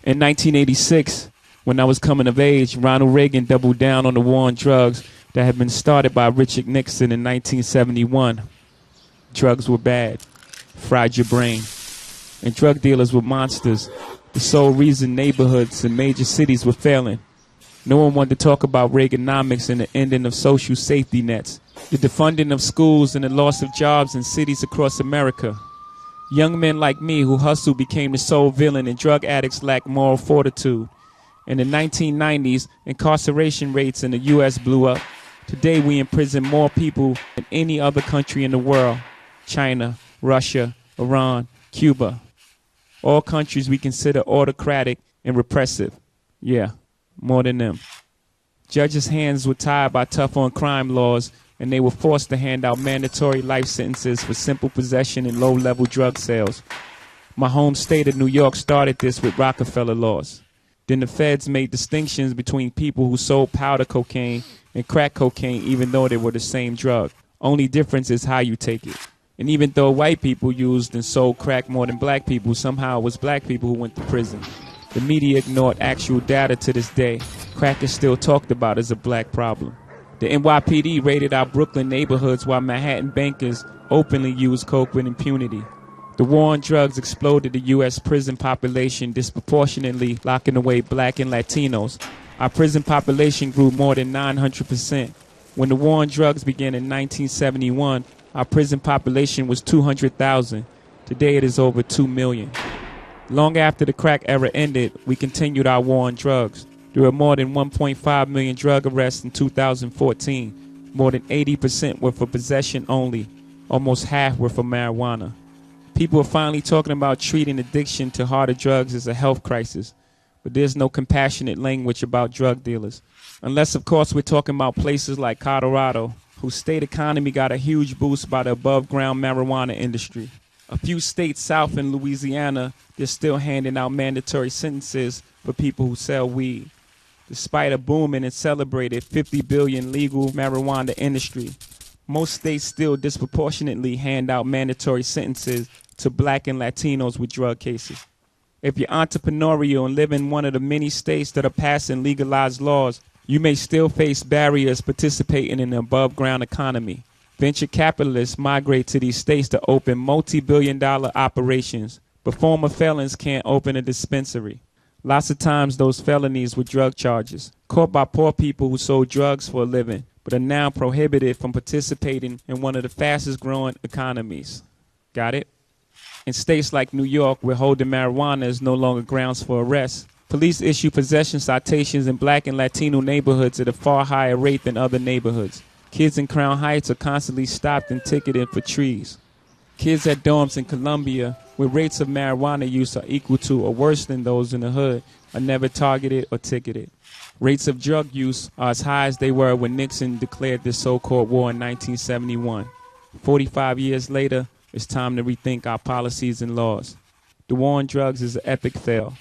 In 1986, when I was coming of age, Ronald Reagan doubled down on the war on drugs that had been started by Richard Nixon in 1971. Drugs were bad, fried your brain, and drug dealers were monsters. The sole reason neighborhoods and major cities were failing. No one wanted to talk about Reaganomics and the ending of social safety nets, the defunding of schools and the loss of jobs in cities across America. Young men like me who hustled became the sole villain, and drug addicts lacked moral fortitude. In the 1990s, incarceration rates in the U.S. blew up. Today we imprison more people than any other country in the world. China, Russia, Iran, Cuba. All countries we consider autocratic and repressive. Yeah, more than them. Judges' hands were tied by tough on crime laws, and they were forced to hand out mandatory life sentences for simple possession and low-level drug sales. My home state of New York started this with Rockefeller laws. Then the feds made distinctions between people who sold powder cocaine and crack cocaine, even though they were the same drug. Only difference is how you take it. And even though white people used and sold crack more than black people, somehow it was black people who went to prison. The media ignored actual data to this day. Crack is still talked about as a black problem. The NYPD raided our Brooklyn neighborhoods while Manhattan bankers openly used coke with impunity. The war on drugs exploded the U.S. prison population, disproportionately locking away black and Latinos. Our prison population grew more than 900%. When the war on drugs began in 1971, our prison population was 200,000. Today it is over 2 million. Long after the crack era ended, we continued our war on drugs. There were more than 1.5 million drug arrests in 2014. More than 80% were for possession only. Almost half were for marijuana. People are finally talking about treating addiction to harder drugs as a health crisis. But there's no compassionate language about drug dealers. Unless, of course, we're talking about places like Colorado, whose state economy got a huge boost by the above-ground marijuana industry. A few states south in Louisiana, they're still handing out mandatory sentences for people who sell weed. Despite a booming and celebrated $50 billion legal marijuana industry, most states still disproportionately hand out mandatory sentences to black and Latinos with drug cases. If you're entrepreneurial and live in one of the many states that are passing legalized laws, you may still face barriers participating in the above-ground economy. Venture capitalists migrate to these states to open multi-billion-dollar operations, but former felons can't open a dispensary. Lots of times those felonies were drug charges, caught by poor people who sold drugs for a living, but are now prohibited from participating in one of the fastest growing economies. Got it? In states like New York, where holding marijuana is no longer grounds for arrest, police issue possession citations in black and Latino neighborhoods at a far higher rate than other neighborhoods. Kids in Crown Heights are constantly stopped and ticketed for trees. Kids at dorms in Columbia, where rates of marijuana use are equal to or worse than those in the hood, are never targeted or ticketed. Rates of drug use are as high as they were when Nixon declared this so-called war in 1971. 45 years later, it's time to rethink our policies and laws. The war on drugs is an epic fail.